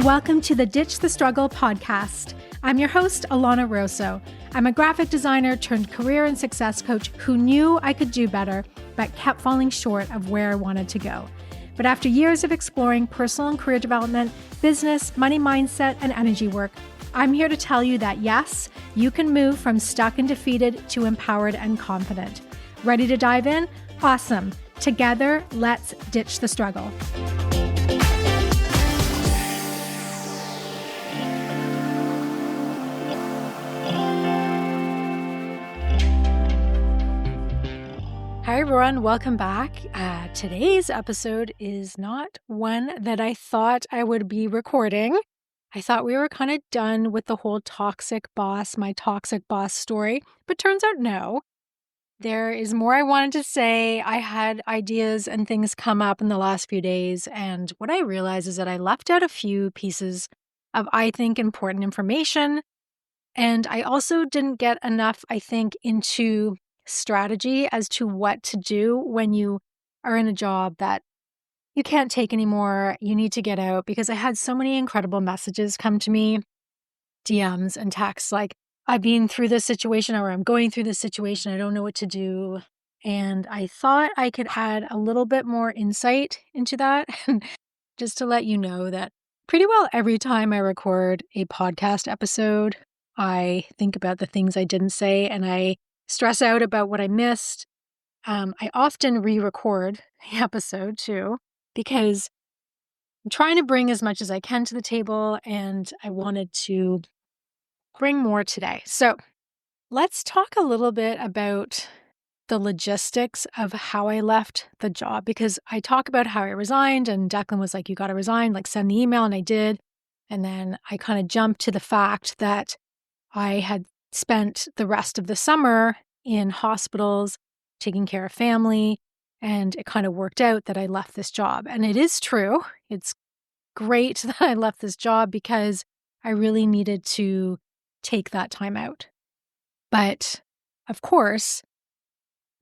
Welcome to the Ditch the Struggle podcast. I'm your host, Alana Rosso. I'm a graphic designer turned career and success coach who knew I could do better, but kept falling short of where I wanted to go. But after years of exploring personal and career development, business, money mindset, and energy work, I'm here to tell you that yes, you can move from stuck and defeated to empowered and confident. Ready to dive in? Awesome. Together, let's ditch the struggle. Hi everyone, welcome back. Today's episode is not one that I thought I would be recording. I thought we were kind of done with the whole my toxic boss story, but turns out no. There is more I wanted to say. I had ideas and things come up in the last few days, and what I realized is that I left out a few pieces of, I think, important information, and I also didn't get enough, I think, into strategy as to what to do when you are in a job that you can't take anymore, you need to get out, because I had so many incredible messages come to me, DMs and texts like, I've been through this situation, or I'm going through this situation, I don't know what to do. And I thought I could add a little bit more insight into that. And just to let you know that pretty well every time I record a podcast episode, I think about the things I didn't say and I stress out about what I missed. I often re-record the episode too, because I'm trying to bring as much as I can to the table, and I wanted to bring more today. So let's talk a little bit about the logistics of how I left the job, because I talk about how I resigned, and Declan was like, you got to resign, like send the email, and I did. And then I kind of jumped to the fact that I had spent the rest of the summer in hospitals taking care of family, and it kind of worked out that I left this job. And it is true. It's great that I left this job because I really needed to take that time out. But of course,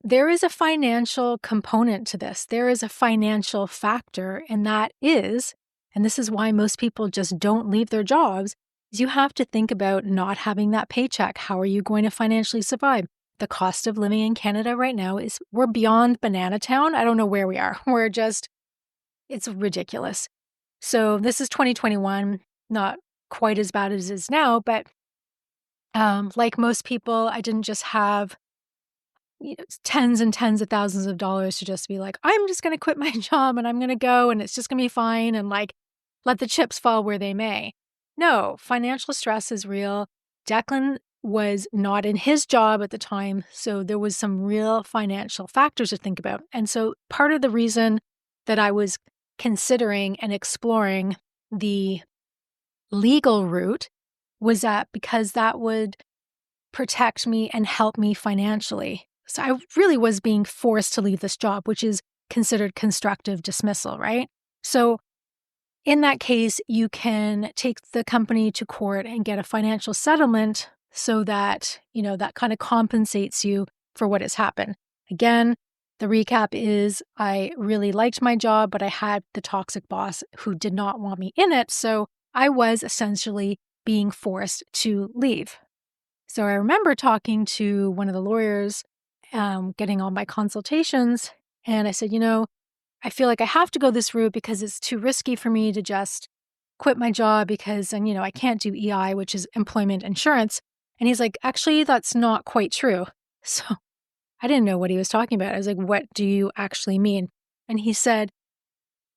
there is a financial component to this. There is a financial factor, and this is why most people just don't leave their jobs, is you have to think about not having that paycheck. How are you going to financially survive? The cost of living in Canada right now we're beyond banana town. I don't know where we are. It's ridiculous. So this is 2021, not quite as bad as it is now, but like most people, I didn't just have tens and tens of thousands of dollars to just be like, I'm just going to quit my job and I'm going to go and it's just going to be fine and like let the chips fall where they may. No, financial stress is real. Declan was not in his job at the time, so there was some real financial factors to think about. And so part of the reason that I was considering and exploring the legal route was that because that would protect me and help me financially. So I really was being forced to leave this job, which is considered constructive dismissal, right? So in that case, you can take the company to court and get a financial settlement so that, that kind of compensates you for what has happened. Again, the recap is I really liked my job, but I had the toxic boss who did not want me in it. So I was essentially being forced to leave. So I remember talking to one of the lawyers, getting all my consultations, and I said, I feel like I have to go this route because it's too risky for me to just quit my job because, I can't do EI, which is employment insurance. And he's like, actually, that's not quite true. So I didn't know what he was talking about. I was like, what do you actually mean? And he said,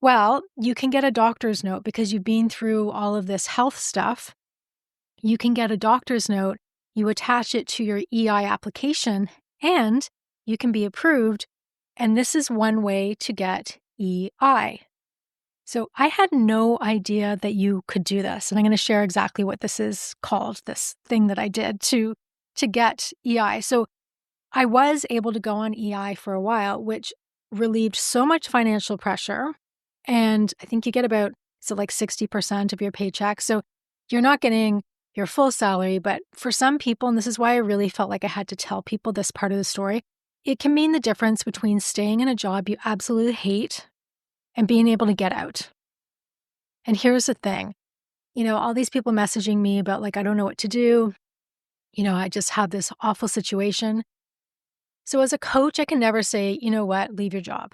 well, you can get a doctor's note because you've been through all of this health stuff. You can get a doctor's note, you attach it to your EI application, and you can be approved. And this is one way to get EI. So I had no idea that you could do this. And I'm going to share exactly what this is called, this thing that I did to get EI. So I was able to go on EI for a while, which relieved so much financial pressure. And I think you get about, 60% of your paycheck. So you're not getting your full salary, but for some people, and this is why I really felt like I had to tell people this part of the story, it can mean the difference between staying in a job you absolutely hate and being able to get out. And here's the thing. all these people messaging me about like, I don't know what to do. I just have this awful situation. So as a coach, I can never say, you know what, leave your job.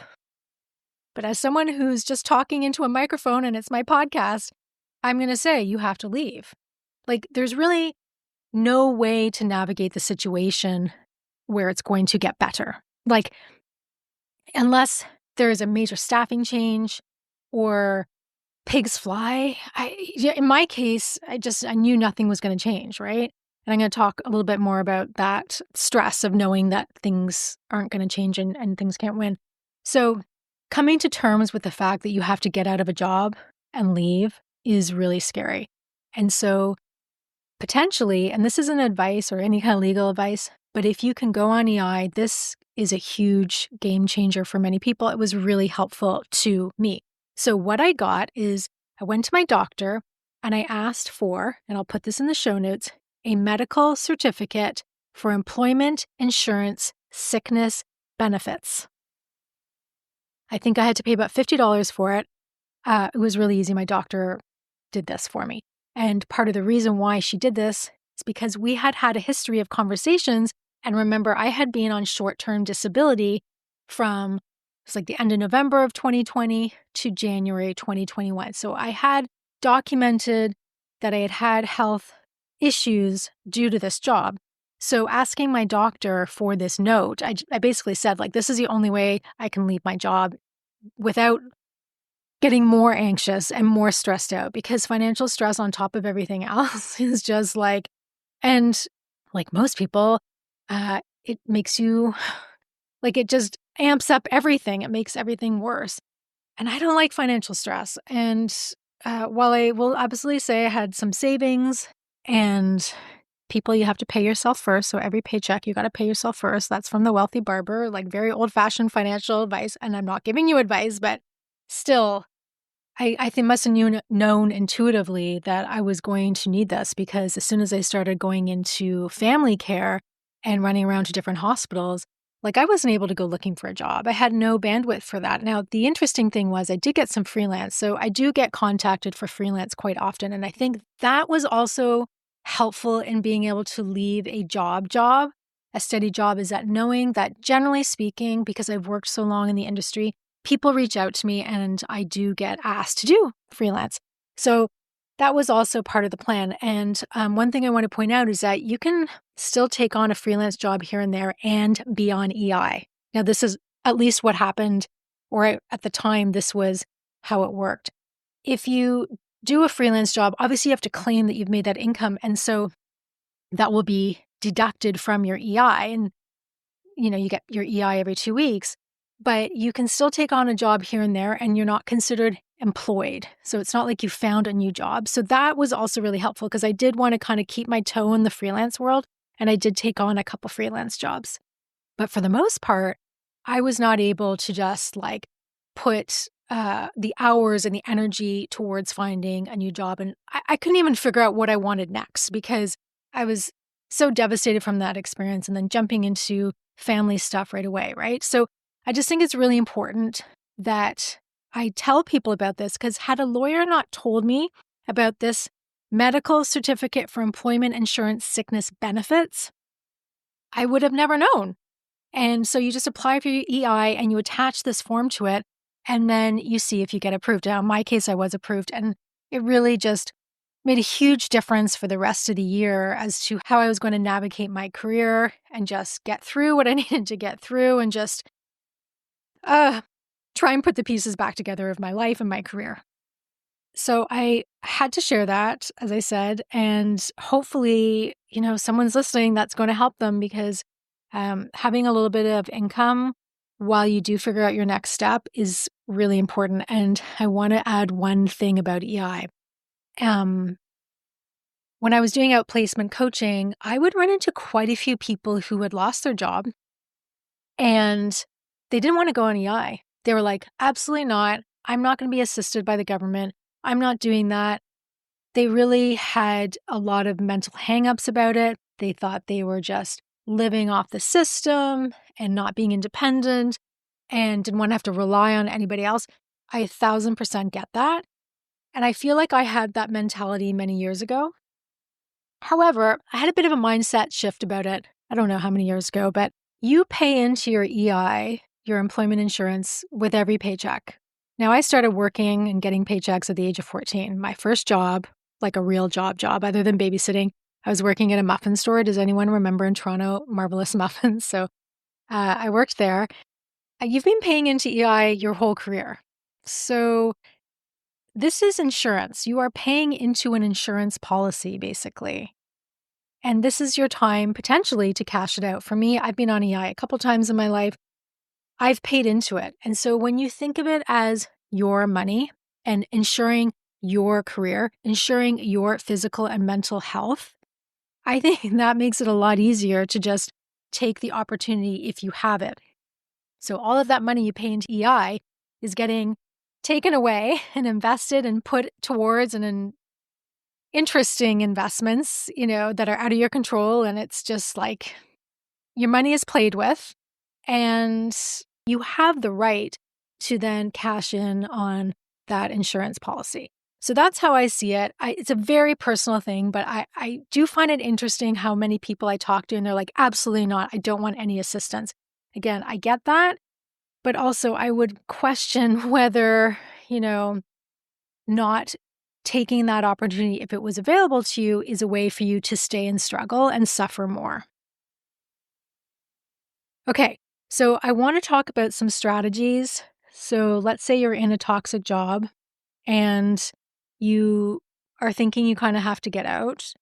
But as someone who's just talking into a microphone and it's my podcast, I'm going to say you have to leave. Like, there's really no way to navigate the situation where it's going to get better. Like, unless there is a major staffing change or pigs fly. In my case, I knew nothing was going to change, right? And I'm going to talk a little bit more about that stress of knowing that things aren't going to change and things can't win. So coming to terms with the fact that you have to get out of a job and leave is really scary. And so potentially, and this isn't advice or any kind of legal advice, but if you can go on EI, this is a huge game changer for many people. It was really helpful to me. So what I got is I went to my doctor and I asked for, and I'll put this in the show notes, a medical certificate for employment insurance sickness benefits. I think I had to pay about $50 for it. It was really easy. My doctor did this for me. And part of the reason why she did this is because we had had a history of conversations. And remember, I had been on short-term disability from it's like the end of November of 2020 to January 2021. So I had documented that I had had health issues due to this job. So asking my doctor for this note, I basically said, like, this is the only way I can leave my job without getting more anxious and more stressed out, because financial stress on top of everything else is just like, and like most people, it makes you, like, it just amps up everything. It makes everything worse. And I don't like financial stress. And while I will absolutely say I had some savings, and people, you have to pay yourself first. So every paycheck, you got to pay yourself first. That's from the Wealthy Barber, like very old-fashioned financial advice. And I'm not giving you advice, but still, I think must have known intuitively that I was going to need this, because as soon as I started going into family care and running around to different hospitals, like, I wasn't able to go looking for a job. I had no bandwidth for that. Now, the interesting thing was I did get some freelance. So I do get contacted for freelance quite often. And I think that was also helpful in being able to leave a a steady job, is that knowing that, generally speaking, because I've worked so long in the industry, people reach out to me and I do get asked to do freelance. So that was also part of the plan. And one thing I want to point out is that you can still take on a freelance job here and there and be on EI. Now, this is at least what happened, or at the time, this was how it worked. If you do a freelance job, obviously you have to claim that you've made that income. And so that will be deducted from your EI. And, you get your EI every 2 weeks. But you can still take on a job here and there, and you're not considered employed. So it's not like you found a new job. So that was also really helpful, because I did want to kind of keep my toe in the freelance world, and I did take on a couple freelance jobs. But for the most part, I was not able to just like put the hours and the energy towards finding a new job. And I couldn't even figure out what I wanted next, because I was so devastated from that experience and then jumping into family stuff right away, right? So I just think it's really important that I tell people about this, because had a lawyer not told me about this medical certificate for employment insurance sickness benefits, I would have never known. And so you just apply for your EI and you attach this form to it, and then you see if you get approved. Now, in my case, I was approved, and it really just made a huge difference for the rest of the year as to how I was going to navigate my career and just get through what I needed to get through, and just try and put the pieces back together of my life and my career. So I had to share that, as I said, and hopefully, someone's listening that's going to help them, because having a little bit of income while you do figure out your next step is really important. And I want to add one thing about EI. When I was doing outplacement coaching, I would run into quite a few people who had lost their job, and they didn't want to go on EI. They were like, absolutely not. I'm not going to be assisted by the government. I'm not doing that. They really had a lot of mental hangups about it. They thought they were just living off the system and not being independent, and didn't want to have to rely on anybody else. I 1,000% get that. And I feel like I had that mentality many years ago. However, I had a bit of a mindset shift about it. I don't know how many years ago, but you pay into your EI, your employment insurance, with every paycheck. Now, I started working and getting paychecks at the age of 14. My first job, like a real job, other than babysitting, I was working at a muffin store. Does anyone remember in Toronto, Marvelous Muffins? So I worked there. You've been paying into EI your whole career. So this is insurance. You are paying into an insurance policy, basically. And this is your time potentially to cash it out. For me, I've been on EI a couple times in my life. I've paid into it. And so when you think of it as your money and ensuring your career, ensuring your physical and mental health, I think that makes it a lot easier to just take the opportunity if you have it. So all of that money you pay into EI is getting taken away and invested and put towards an interesting investments, that are out of your control. And it's just like your money is played with and you have the right to then cash in on that insurance policy. So that's how I see it. It's a very personal thing, but I do find it interesting how many people I talk to and they're like, absolutely not. I don't want any assistance. Again, I get that, but also I would question whether, not taking that opportunity, if it was available to you, is a way for you to stay in struggle and suffer more. Okay, so I want to talk about some strategies. So let's say you're in a toxic job and you are thinking you kind of have to get out.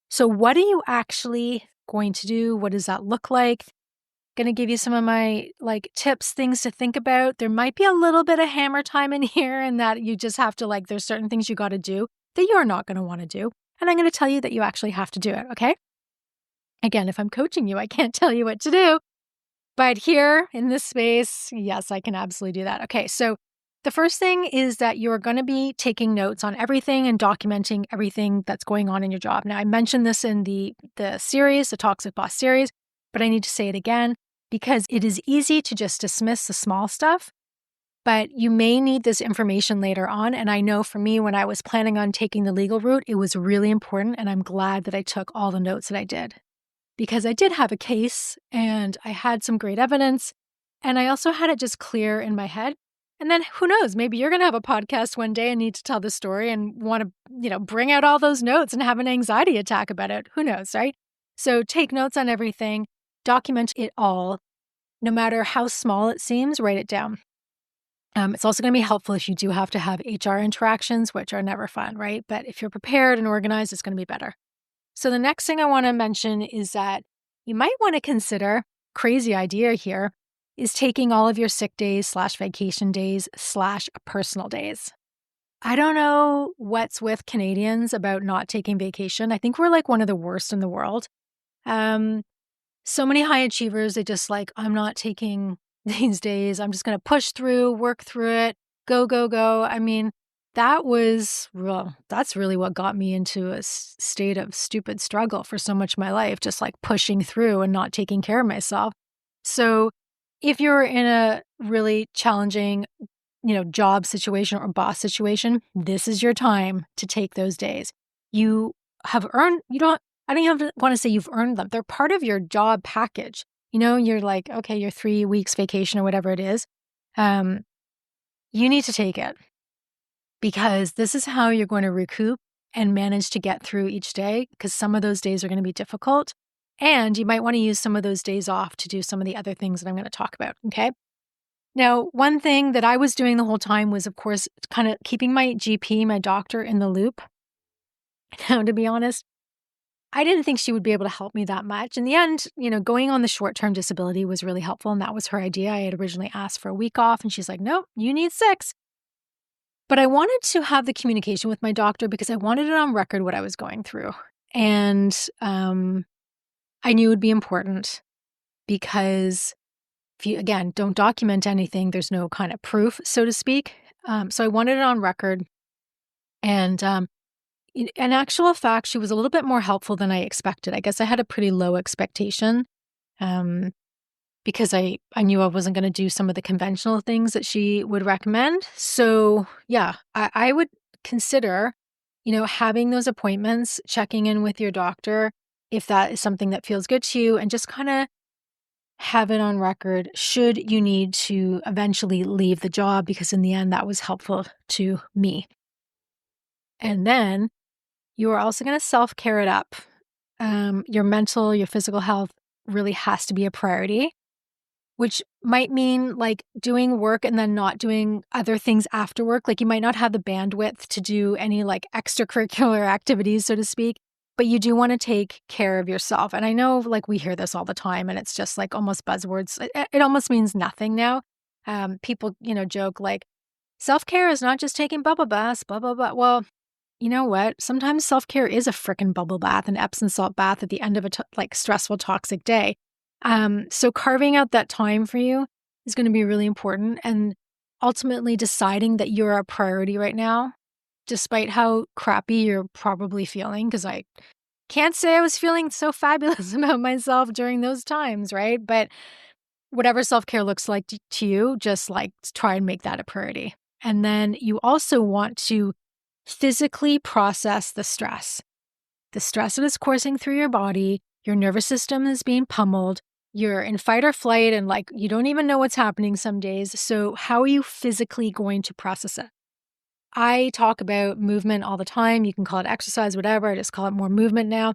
So what are you actually going to do? What does that look like? Going to give you some of my tips, things to think about. There might be a little bit of hammer time in here and that you just have to there's certain things you got to do that you're not going to want to do. And I'm going to tell you that you actually have to do it. Okay. Again, if I'm coaching you, I can't tell you what to do, but here in this space, yes, I can absolutely do that. Okay. So the first thing is that you're going to be taking notes on everything and documenting everything that's going on in your job. Now, I mentioned this in the series, the Toxic Boss series, but I need to say it again because it is easy to just dismiss the small stuff, but you may need this information later on. And I know for me, when I was planning on taking the legal route, it was really important. And I'm glad that I took all the notes that I did because I did have a case and I had some great evidence. And I also had it just clear in my head. And then who knows, maybe you're going to have a podcast one day and need to tell the story and want to, bring out all those notes and have an anxiety attack about it. Who knows, right? So take notes on everything, document it all, no matter how small it seems, write it down. It's also going to be helpful if you do have to have HR interactions, which are never fun, right? But if you're prepared and organized, it's going to be better. So the next thing I want to mention is that you might want to consider, crazy idea here, is taking all of your sick days / vacation days / personal days. I don't know what's with Canadians about not taking vacation. I think we're one of the worst in the world. So many high achievers, they just I'm not taking these days. I'm just going to push through, work through it, go, go, go. I mean, that's really what got me into a state of stupid struggle for so much of my life, just pushing through and not taking care of myself. So if you're in a really challenging, job situation or boss situation, this is your time to take those days. You have earned, I don't even want to say you've earned them. They're part of your job package. You're okay, your 3 weeks vacation or whatever it is. You need to take it because this is how you're going to recoup and manage to get through each day because some of those days are going to be difficult. And you might want to use some of those days off to do some of the other things that I'm going to talk about. Okay. Now, one thing that I was doing the whole time was, of course, kind of keeping my GP, my doctor, in the loop. Now, to be honest, I didn't think she would be able to help me that much. In the end, going on the short-term disability was really helpful, and that was her idea. I had originally asked for a week off, and she's like, nope, you need 6. But I wanted to have the communication with my doctor because I wanted it on record what I was going through. And I knew it would be important because if you, again, don't document anything, there's no kind of proof, so to speak. So I wanted it on record. And in actual fact, she was a little bit more helpful than I expected. I guess I had a pretty low expectation because I knew I wasn't going to do some of the conventional things that she would recommend. So yeah, I would consider, having those appointments, checking in with your doctor if that is something that feels good to you, and just kind of have it on record should you need to eventually leave the job, because in the end, that was helpful to me. And then you are also going to self-care it up. Your mental, your physical health really has to be a priority, which might mean like doing work and then not doing other things after work. Like you might not have the bandwidth to do any like extracurricular activities, so to speak, but you do want to take care of yourself. And I know like we hear this all the time and it's just like almost buzzwords. It almost means nothing now. People, joke like self-care is not just taking bubble baths, blah, blah, blah. Well, you know what? Sometimes self-care is a frickin' bubble bath, an Epsom salt bath at the end of a stressful, toxic day. So carving out that time for you is going to be really important, and ultimately deciding that you're a priority right now, despite how crappy you're probably feeling, because I can't say I was feeling so fabulous about myself during those times, right? But whatever self-care looks like to you, just like try and make that a priority. And then you also want to physically process the stress. The stress that is coursing through your body, your nervous system is being pummeled, you're in fight or flight, and like you don't even know what's happening some days. So how are you physically going to process it? I talk about movement all the time. You can call it exercise, whatever. I just call it more movement now.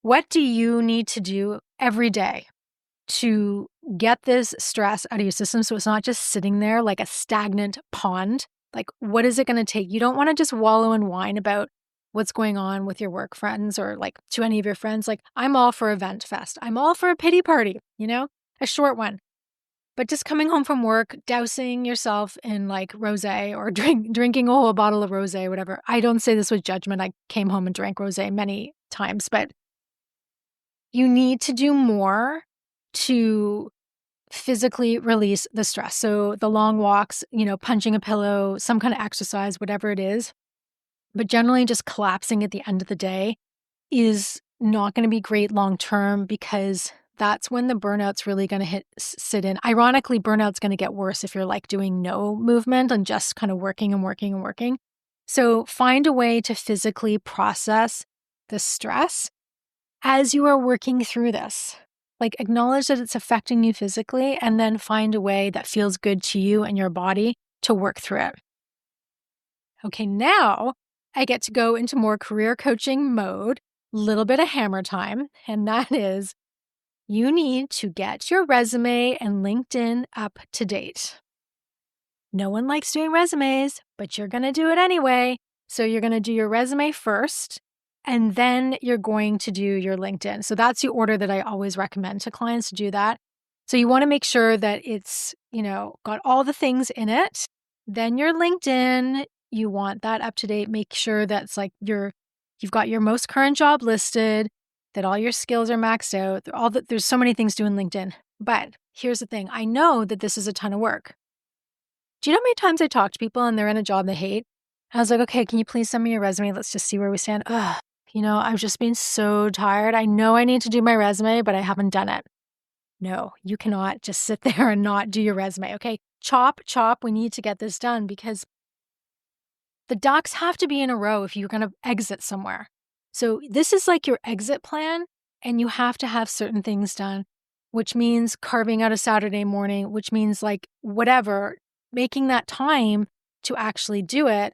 What do you need to do every day to get this stress out of your system so it's not just sitting there like a stagnant pond? Like, what is it going to take? You don't want to just wallow and whine about what's going on with your work friends or like to any of your friends. Like, I'm all for Event Fest. I'm all for a pity party, a short one. But just coming home from work, dousing yourself in like rosé or drinking a whole bottle of rosé, whatever. I don't say this with judgment. I came home and drank rosé many times, but you need to do more to physically release the stress. So the long walks, punching a pillow, some kind of exercise, whatever it is. But generally just collapsing at the end of the day is not going to be great long term, because that's when the burnout's really going to sit in. Ironically, burnout's going to get worse if you're like doing no movement and just kind of working and working and working. So find a way to physically process the stress as you are working through this. Like acknowledge that it's affecting you physically, and then find a way that feels good to you and your body to work through it. Okay, now I get to go into more career coaching mode, little bit of hammer time, and that is you need to get your resume and LinkedIn up to date. No one likes doing resumes, but you're going to do it anyway. So you're going to do your resume first, and then you're going to do your LinkedIn. So that's the order that I always recommend to clients to do that. So you want to make sure that it's, got all the things in it. Then your LinkedIn, you want that up to date. Make sure that's like you've got your most current job listed, that all your skills are maxed out. There's so many things to do in LinkedIn. But here's the thing. I know that this is a ton of work. Do you know how many times I talk to people and they're in a job they hate? I was like, okay, can you please send me your resume? Let's just see where we stand. I've just been so tired. I know I need to do my resume, but I haven't done it. No, you cannot just sit there and not do your resume. Okay, chop. We need to get this done, because the ducks have to be in a row if you're going to exit somewhere. So this is like your exit plan, and you have to have certain things done, which means carving out a Saturday morning, which means like whatever, making that time to actually do it.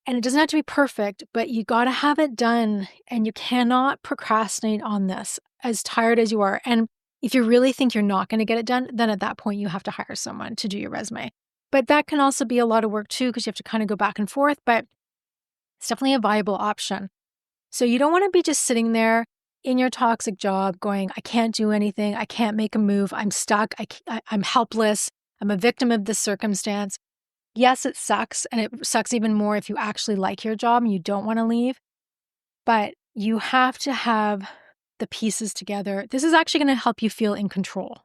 And it doesn't have to be perfect, but you got to have it done, and you cannot procrastinate on this, as tired as you are. And if you really think you're not going to get it done, then at that point you have to hire someone to do your resume. But that can also be a lot of work too, because you have to kind of go back and forth, but it's definitely a viable option. So you don't want to be just sitting there in your toxic job going, I can't do anything. I can't make a move. I'm stuck. I'm helpless. I'm a victim of this circumstance. Yes, it sucks, and it sucks even more if you actually like your job and you don't want to leave, but you have to have the pieces together. This is actually going to help you feel in control.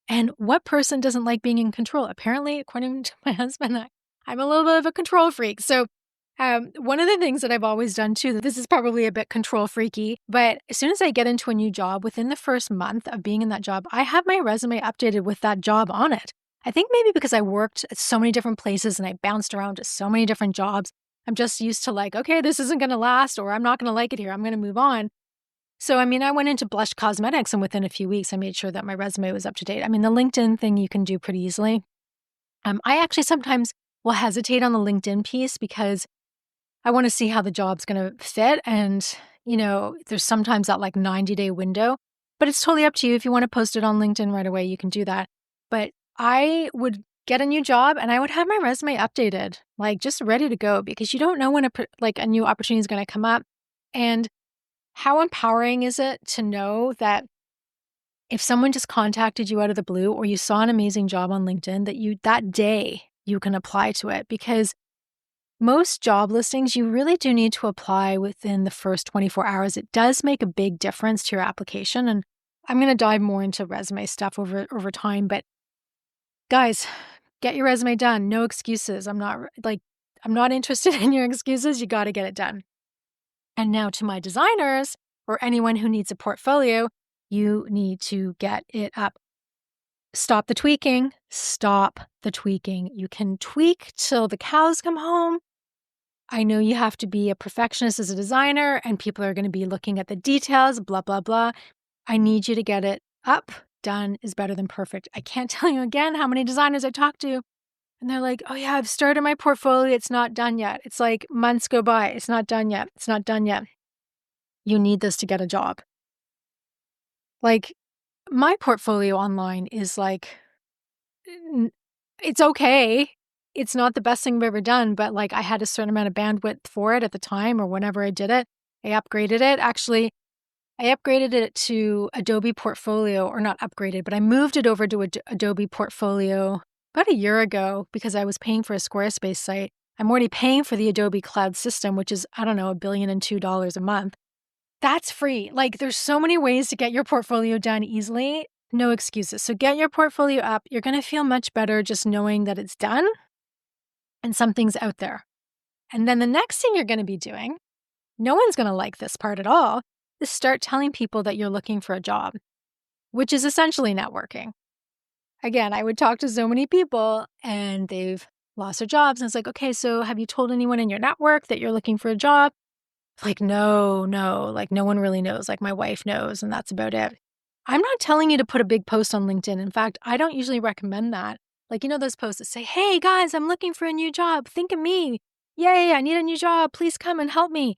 And what person doesn't like being in control? Apparently, according to my husband, I'm a little bit of a control freak. So one of the things that I've always done too, this is probably a bit control freaky, but as soon as I get into a new job, within the first month of being in that job, I have my resume updated with that job on it. I think maybe because I worked at so many different places and I bounced around to so many different jobs, I'm just used to like, okay, this isn't going to last, or I'm not going to like it here. I'm going to move on. So, I mean, I went into Blush Cosmetics, and within a few weeks, I made sure that my resume was up to date. I mean, the LinkedIn thing you can do pretty easily. I actually sometimes will hesitate on the LinkedIn piece because I want to see how the job's going to fit. And, there's sometimes that like 90-day window, but it's totally up to you. If you want to post it on LinkedIn right away, you can do that. But I would get a new job and I would have my resume updated, like just ready to go, because you don't know when a new opportunity is going to come up. And how empowering is it to know that if someone just contacted you out of the blue, or you saw an amazing job on LinkedIn, that day you can apply to it? Because most job listings, you really do need to apply within the first 24 hours. It does make a big difference to your application. And I'm going to dive more into resume stuff over time. But guys, get your resume done. No excuses. I'm not interested in your excuses. You got to get it done. And now to my designers or anyone who needs a portfolio, you need to get it up. Stop the tweaking. Stop the tweaking. You can tweak till the cows come home. I know you have to be a perfectionist as a designer, and people are going to be looking at the details, blah, blah, blah. I need you to get it up. Done is better than perfect. I can't tell you again how many designers I talk to, and they're like, oh yeah, I've started my portfolio. It's not done yet. It's like months go by. It's not done yet. It's not done yet. You need this to get a job. Like, my portfolio online is like, it's okay. It's not the best thing I've ever done, but like I had a certain amount of bandwidth for it at the time, or whenever I did it. I upgraded it. Actually, I upgraded it to Adobe Portfolio, or not upgraded, but I moved it over to Adobe Portfolio about a year ago because I was paying for a Squarespace site. I'm already paying for the Adobe Cloud system, which is, I don't know, $1,002 a month. That's free. Like, there's so many ways to get your portfolio done easily. No excuses. So get your portfolio up. You're going to feel much better just knowing that it's done and something's out there. And then the next thing you're going to be doing, no one's going to like this part at all, is start telling people that you're looking for a job, which is essentially networking. Again, I would talk to so many people and they've lost their jobs. And it's like, okay, so have you told anyone in your network that you're looking for a job? Like, no, like no one really knows. Like my wife knows, and that's about it. I'm not telling you to put a big post on LinkedIn. In fact, I don't usually recommend that. Like, those posts that say, hey guys, I'm looking for a new job. Think of me. Yay, I need a new job. Please come and help me.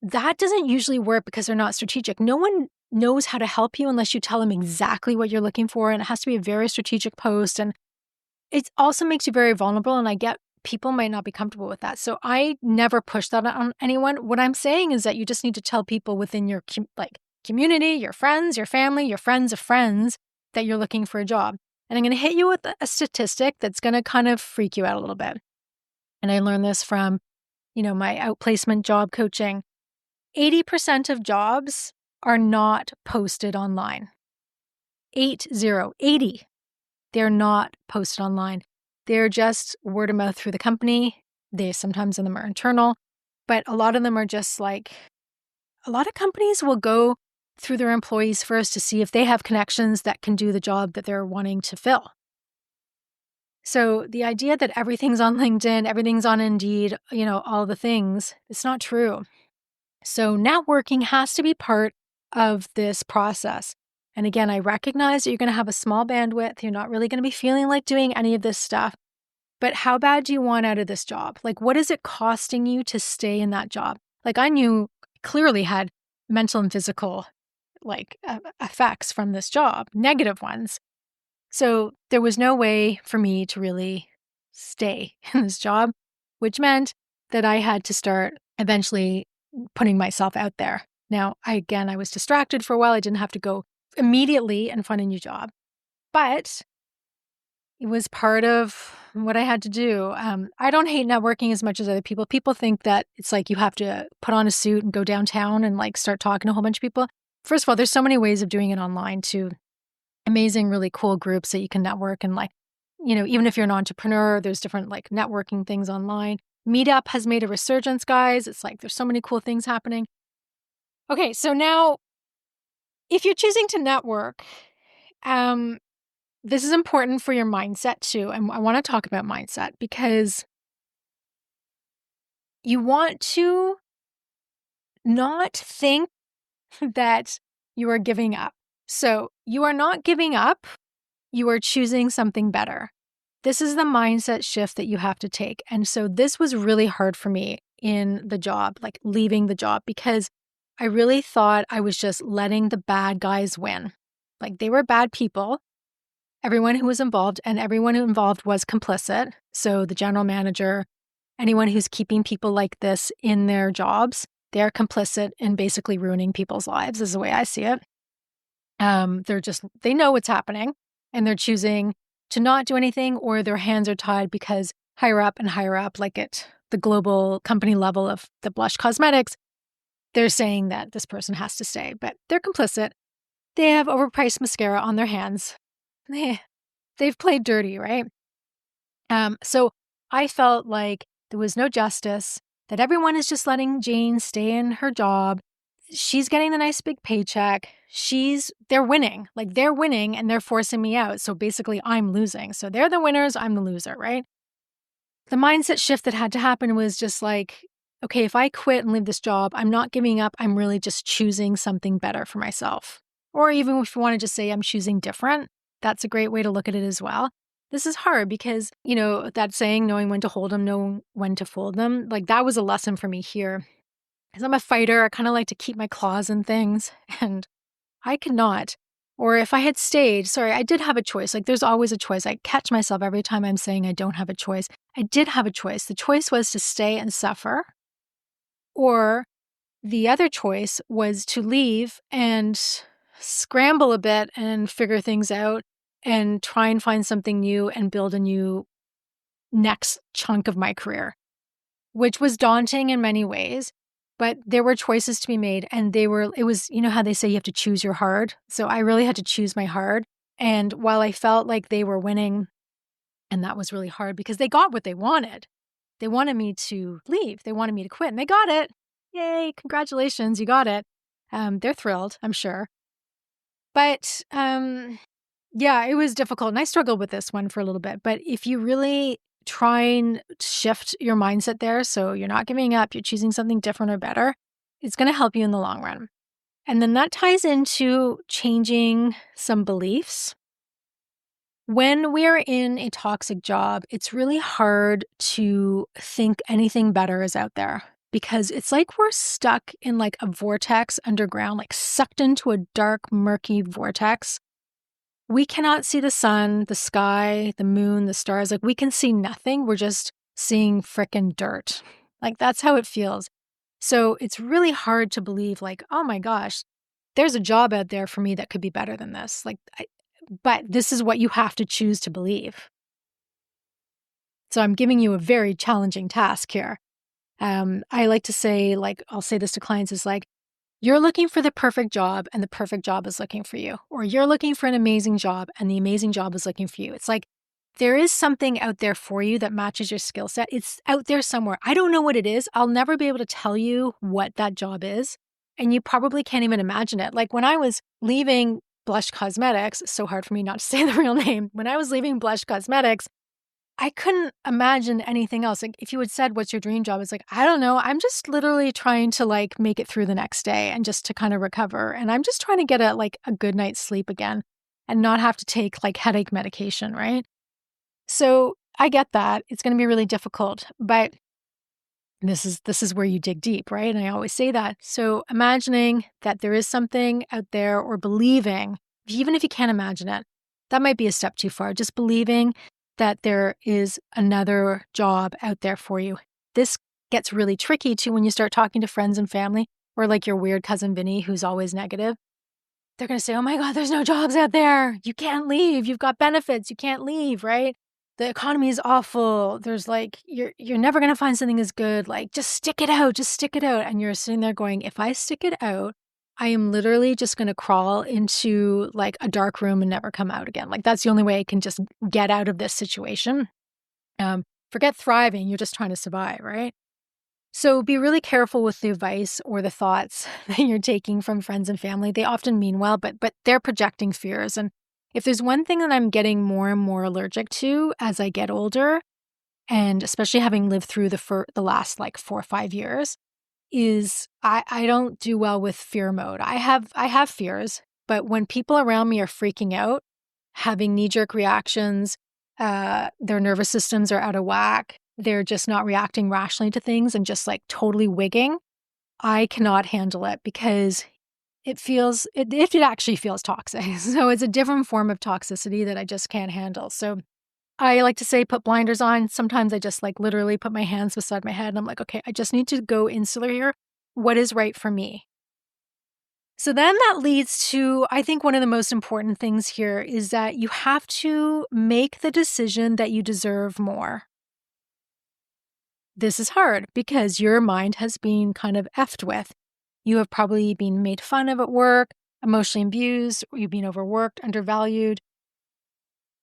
That doesn't usually work because they're not strategic. No one knows how to help you unless you tell them exactly what you're looking for. And it has to be a very strategic post. And it also makes you very vulnerable. And I get people might not be comfortable with that. So I never push that on anyone. What I'm saying is that you just need to tell people within your community, your friends, your family, your friends of friends, that you're looking for a job. And I'm going to hit you with a statistic that's going to kind of freak you out a little bit. And I learned this from, my outplacement job coaching. 80% of jobs are not posted online. 80. They're not posted online. They're just word of mouth through the company. Sometimes of them are internal, but a lot of them are just like, a lot of companies will go through their employees first to see if they have connections that can do the job that they're wanting to fill. So the idea that everything's on LinkedIn, everything's on Indeed, all the things, it's not true. So networking has to be part of this process. And again, I recognize that you're going to have a small bandwidth. You're not really going to be feeling like doing any of this stuff. But how bad do you want out of this job? Like, what is it costing you to stay in that job? Like, I knew clearly had mental and physical effects from this job, negative ones. So there was no way for me to really stay in this job, which meant that I had to start eventually putting myself out there. Now, I was distracted for a while. I didn't have to go immediately and find a new job, but it was part of what I had to do. I don't hate networking as much as other people. People think that it's like you have to put on a suit and go downtown and like start talking to a whole bunch of people. First of all, there's so many ways of doing it online too. Amazing, really cool groups that you can network and even if you're an entrepreneur, there's different like networking things online. Meetup has made a resurgence, guys. It's like there's so many cool things happening. Okay, so now if you're choosing to network, this is important for your mindset too. And I want to talk about mindset because you want to not think that you are giving up. So you are not giving up, you are choosing something better. This is the mindset shift that you have to take. And so this was really hard for me in the job, like leaving the job, because I really thought I was just letting the bad guys win. Like they were bad people, everyone who was involved, and everyone who involved was complicit. So the general manager, anyone who's keeping people like this in their jobs, they're complicit in basically ruining people's lives, is the way I see it. They know what's happening and they're choosing to not do anything, or their hands are tied because higher up and higher up, like at the global company level of the Blush Cosmetics, they're saying that this person has to stay, but they're complicit. They have overpriced mascara on their hands. They've played dirty, right? So I felt like there was no justice, that everyone is just letting Jane stay in her job. She's getting the nice big paycheck. They're winning. Like they're winning and they're forcing me out. So basically I'm losing. So they're the winners, I'm the loser, right? The mindset shift that had to happen was just like, okay, if I quit and leave this job, I'm not giving up. I'm really just choosing something better for myself. Or even if you want to just say I'm choosing different, that's a great way to look at it as well. This is hard because, that saying, knowing when to hold them, knowing when to fold them, like that was a lesson for me here. Because I'm a fighter, I kind of like to keep my claws in things, and I could not. Or if I had stayed, I did have a choice. Like there's always a choice. I catch myself every time I'm saying I don't have a choice. I did have a choice. The choice was to stay and suffer, or the other choice was to leave and scramble a bit and figure things out and try and find something new and build a new next chunk of my career, which was daunting in many ways. But there were choices to be made, and it was, how they say you have to choose your hard. So I really had to choose my hard. And while I felt like they were winning, and that was really hard because they got what they wanted. They wanted me to leave. They wanted me to quit, and they got it. Yay, congratulations, you got it. They're thrilled, I'm sure. But yeah, it was difficult, and I struggled with this one for a little bit. But if you really try and shift your mindset there, so you're not giving up, you're choosing something different or better, it's going to help you in the long run. And then that ties into changing some beliefs. When we're in a toxic job, it's really hard to think anything better is out there, because it's like we're stuck in like a vortex underground, like sucked into a dark, murky vortex. We cannot see the sun, the sky, the moon, the stars. Like we can see nothing. We're just seeing frickin' dirt. Like that's how it feels. So it's really hard to believe like, oh my gosh, there's a job out there for me that could be better than this. But this is what you have to choose to believe. So I'm giving you a very challenging task here. I like to say, like, I'll say this to clients is like, you're looking for the perfect job and the perfect job is looking for you. Or you're looking for an amazing job and the amazing job is looking for you. It's like there is something out there for you that matches your skill set. It's out there somewhere. I don't know what it is. I'll never be able to tell you what that job is. And you probably can't even imagine it. Like when I was leaving Blush Cosmetics, it's so hard for me not to say the real name. When I was leaving Blush Cosmetics, I couldn't imagine anything else. Like if you had said, what's your dream job? It's like, I don't know. I'm just literally trying to like make it through the next day and just to kind of recover. And I'm just trying to get a good night's sleep again and not have to take like headache medication, right? So I get that. It's going to be really difficult, but this is where you dig deep, right? And I always say that. So imagining that there is something out there, or believing, even if you can't imagine it, that might be a step too far. Just believing that there is another job out there for you. This gets really tricky too when you start talking to friends and family, or like your weird cousin Vinny who's always negative. They're going to say, oh my God, there's no jobs out there. You can't leave. You've got benefits. You can't leave, right? The economy is awful. There's like, you're never going to find something as good. Like, just stick it out. Just stick it out. And you're sitting there going, if I stick it out, I am literally just going to crawl into like a dark room and never come out again. Like that's the only way I can just get out of this situation. Forget thriving. You're just trying to survive, right? So be really careful with the advice or the thoughts that you're taking from friends and family. They often mean well, but they're projecting fears. And if there's one thing that I'm getting more and more allergic to as I get older, and especially having lived through the last like 4 or 5 years, is I don't do well with fear mode. I have fears, but when people around me are freaking out, having knee-jerk reactions, their nervous systems are out of whack, they're just not reacting rationally to things and just like totally wigging, I cannot handle it because it actually feels toxic. So it's a different form of toxicity that I just can't handle. So I like to say put blinders on. Sometimes I just like literally put my hands beside my head and I'm like, okay, I just need to go insular here. What is right for me? So then that leads to, I think one of the most important things here is that you have to make the decision that you deserve more. This is hard because your mind has been kind of effed with. You have probably been made fun of at work, emotionally abused, or you've been overworked, undervalued.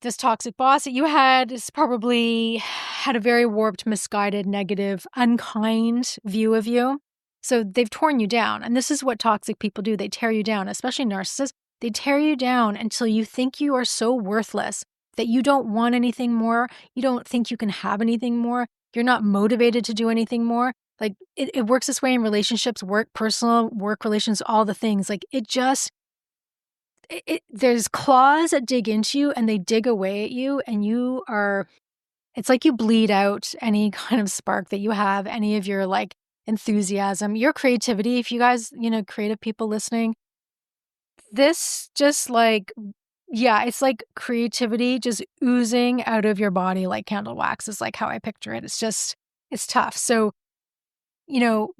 This toxic boss that you had has probably had a very warped, misguided, negative, unkind view of you. So they've torn you down. And this is what toxic people do. They tear you down, especially narcissists. They tear you down until you think you are so worthless that you don't want anything more. You don't think you can have anything more. You're not motivated to do anything more. Like it works this way in relationships, work, personal, work relations, all the things. Like there's claws that dig into you and they dig away at you and it's like you bleed out any kind of spark that you have, any of your like enthusiasm, your creativity. If you guys, creative people listening, this just like, yeah, it's like creativity just oozing out of your body like candle wax is like how I picture it. It's tough. So,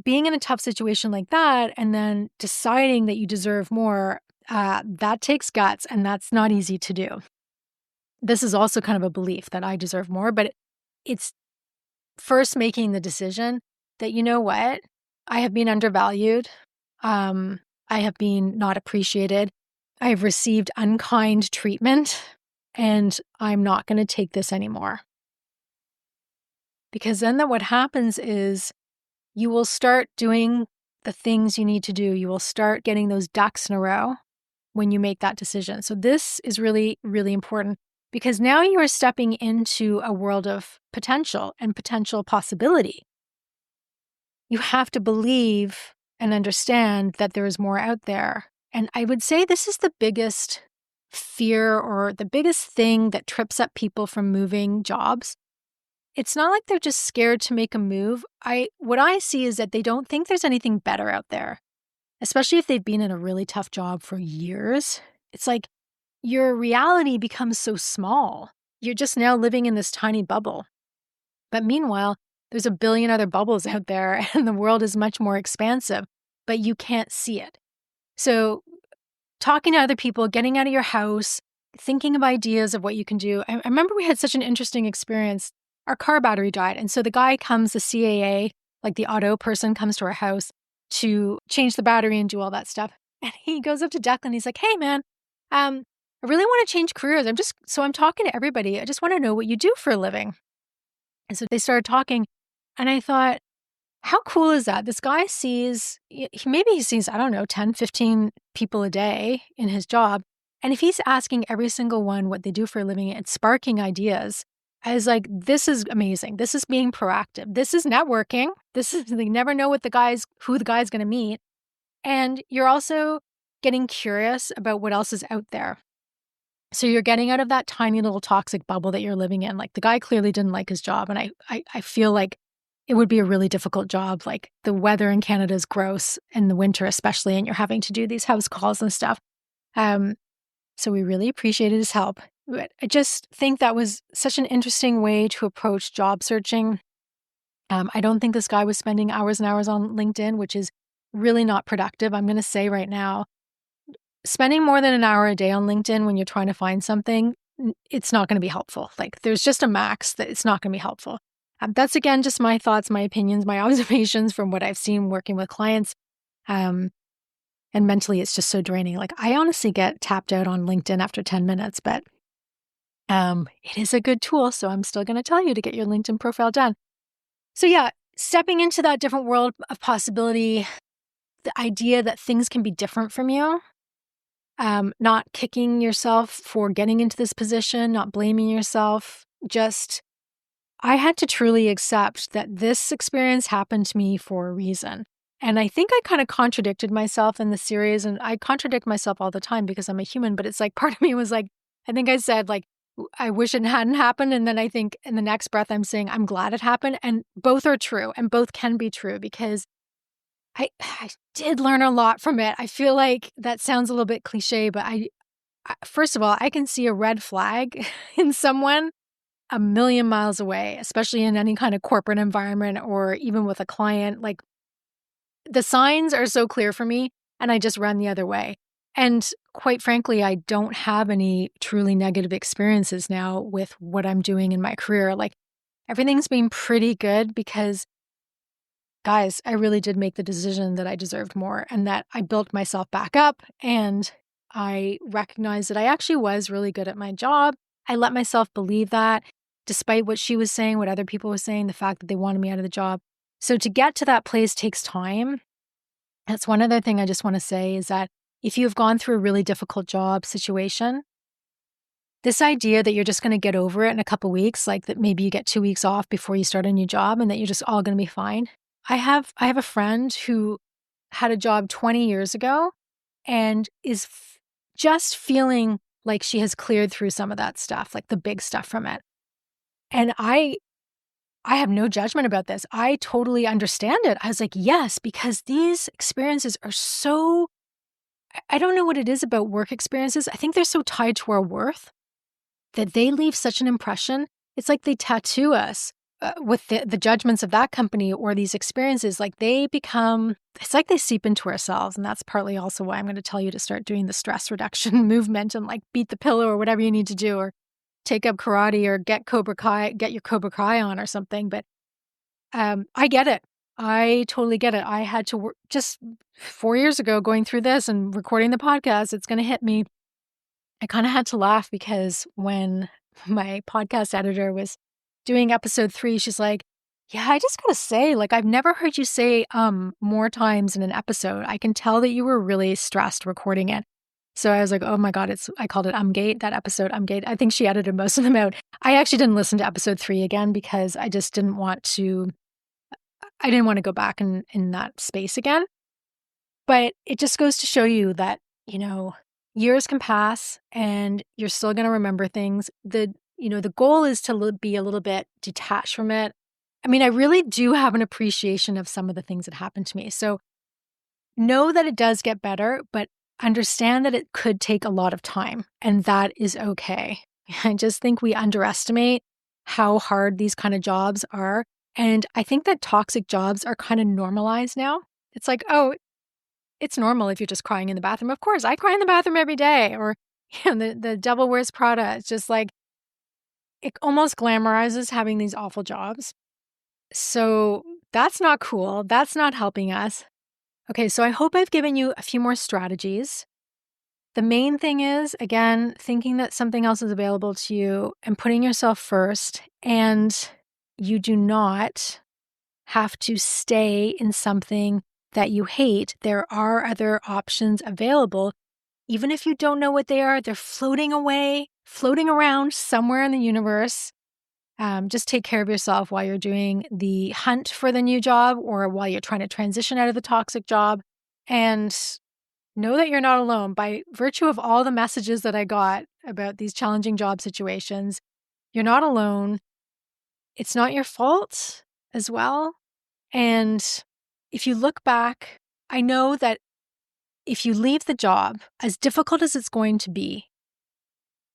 being in a tough situation like that and then deciding that you deserve more, that takes guts and that's not easy to do. This is also kind of a belief that I deserve more, but it's first making the decision that, you know what, I have been undervalued. I have been not appreciated. I have received unkind treatment and I'm not going to take this anymore. Because then what happens is you will start doing the things you need to do. You will start getting those ducks in a row when you make that decision. So this is really, really important because now you are stepping into a world of potential and potential possibility. You have to believe and understand that there is more out there. And I would say this is the biggest fear or the biggest thing that trips up people from moving jobs. It's not like they're just scared to make a move. What I see is that they don't think there's anything better out there, especially if they've been in a really tough job for years. It's like your reality becomes so small. You're just now living in this tiny bubble. But meanwhile, there's a billion other bubbles out there and the world is much more expansive, but you can't see it. So talking to other people, getting out of your house, thinking of ideas of what you can do. I remember we had such an interesting experience. Our car battery died. And so the guy comes, the CAA, like the auto person comes to our house to change the battery and do all that stuff. And he goes up to Declan. He's like, hey, man, I really want to change careers. I'm talking to everybody. I just want to know what you do for a living. And so they started talking. And I thought, how cool is that? This guy sees, maybe he sees, I don't know, 10, 15 people a day in his job. And if he's asking every single one what they do for a living, it's sparking ideas. I was like, this is amazing. This is being proactive. This is networking. They never know who the guy's going to meet. And you're also getting curious about what else is out there. So you're getting out of that tiny little toxic bubble that you're living in. Like the guy clearly didn't like his job. And I feel like it would be a really difficult job. Like the weather in Canada is gross in the winter, especially, and you're having to do these house calls and stuff. So we really appreciated his help. But I just think that was such an interesting way to approach job searching. I don't think this guy was spending hours and hours on LinkedIn, which is really not productive. I'm going to say right now, spending more than an hour a day on LinkedIn when you're trying to find something, it's not going to be helpful. Like there's just a max that it's not going to be helpful. That's, again, just my thoughts, my opinions, my observations from what I've seen working with clients. And mentally, it's just so draining. Like I honestly get tapped out on LinkedIn after 10 minutes, but it is a good tool. So I'm still going to tell you to get your LinkedIn profile done. So yeah, stepping into that different world of possibility, the idea that things can be different from you, not kicking yourself for getting into this position, not blaming yourself, just I had to truly accept that this experience happened to me for a reason. And I think I kind of contradicted myself in the series, and I contradict myself all the time because I'm a human, but it's like part of me was like, I think I said like, I wish it hadn't happened. And then I think in the next breath, I'm saying, I'm glad it happened. And both are true and both can be true because I did learn a lot from it. I feel like that sounds a little bit cliche, but first of all, I can see a red flag in someone a million miles away, especially in any kind of corporate environment or even with a client. Like the signs are so clear for me and I just run the other way. And quite frankly, I don't have any truly negative experiences now with what I'm doing in my career. Like everything's been pretty good because, guys, I really did make the decision that I deserved more and that I built myself back up and I recognized that I actually was really good at my job. I let myself believe that despite what she was saying, what other people were saying, the fact that they wanted me out of the job. So to get to that place takes time. That's one other thing I just want to say is that if you've gone through a really difficult job situation, this idea that you're just going to get over it in a couple weeks, like that maybe you get 2 weeks off before you start a new job and that you're just all going to be fine. I have a friend who had a job 20 years ago and is just feeling like she has cleared through some of that stuff, like the big stuff from it. And I have no judgment about this. I totally understand it. I was like, yes, because these experiences are so, I don't know what it is about work experiences. I think they're so tied to our worth that they leave such an impression. It's like they tattoo us with the judgments of that company or these experiences. Like they become, it's like they seep into ourselves. And that's partly also why I'm going to tell you to start doing the stress reduction movement and like beat the pillow or whatever you need to do, or take up karate or get your Cobra Kai on or something. But I get it. I totally get it. I had to work just 4 years ago going through this and recording the podcast. It's going to hit me. I kind of had to laugh because when my podcast editor was doing episode 3, she's like, yeah, I just got to say, like, I've never heard you say more times in an episode. I can tell that you were really stressed recording it. So I was like, oh my God, I called it Umgate, that episode, Umgate. I think she edited most of them out. I actually didn't listen to episode 3 again because I just didn't want to go back in that space again. But it just goes to show you that, years can pass and you're still going to remember things. The goal is to be a little bit detached from it. I mean, I really do have an appreciation of some of the things that happened to me. So know that it does get better, but understand that it could take a lot of time, and that is okay. I just think we underestimate how hard these kind of jobs are. And I think that toxic jobs are kind of normalized now. It's like, oh, it's normal if you're just crying in the bathroom. Of course, I cry in the bathroom every day. Or the devil wears Prada. It's just like, it almost glamorizes having these awful jobs. So that's not cool. That's not helping us. Okay, so I hope I've given you a few more strategies. The main thing is, again, thinking that something else is available to you and putting yourself first. And you do not have to stay in something that you hate. There are other options available. Even if you don't know what they are, they're floating around somewhere in the universe. Just take care of yourself while you're doing the hunt for the new job or while you're trying to transition out of the toxic job. And know that you're not alone. By virtue of all the messages that I got about these challenging job situations, you're not alone. It's not your fault as well. And if you look back, I know that if you leave the job, as difficult as it's going to be,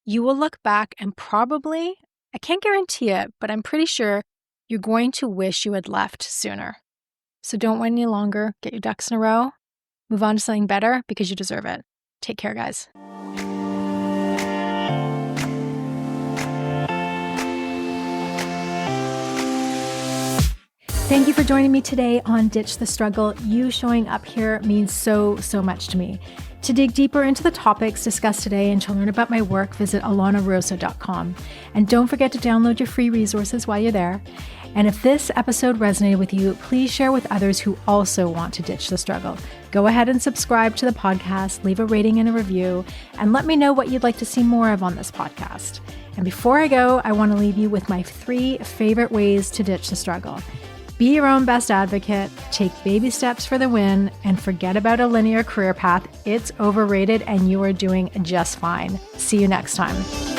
you will look back and probably, I can't guarantee it, but I'm pretty sure you're going to wish you had left sooner. So don't wait any longer. Get your ducks in a row. Move on to something better because you deserve it. Take care, guys. Thank you for joining me today on Ditch the Struggle. You showing up here means so, so much to me. To dig deeper into the topics discussed today and to learn about my work, visit alanarosa.com. And don't forget to download your free resources while you're there. And if this episode resonated with you, please share with others who also want to ditch the struggle. Go ahead and subscribe to the podcast, leave a rating and a review, and let me know what you'd like to see more of on this podcast. And before I go, I want to leave you with my 3 favorite ways to ditch the struggle. Be your own best advocate, take baby steps for the win, and forget about a linear career path. It's overrated and you are doing just fine. See you next time.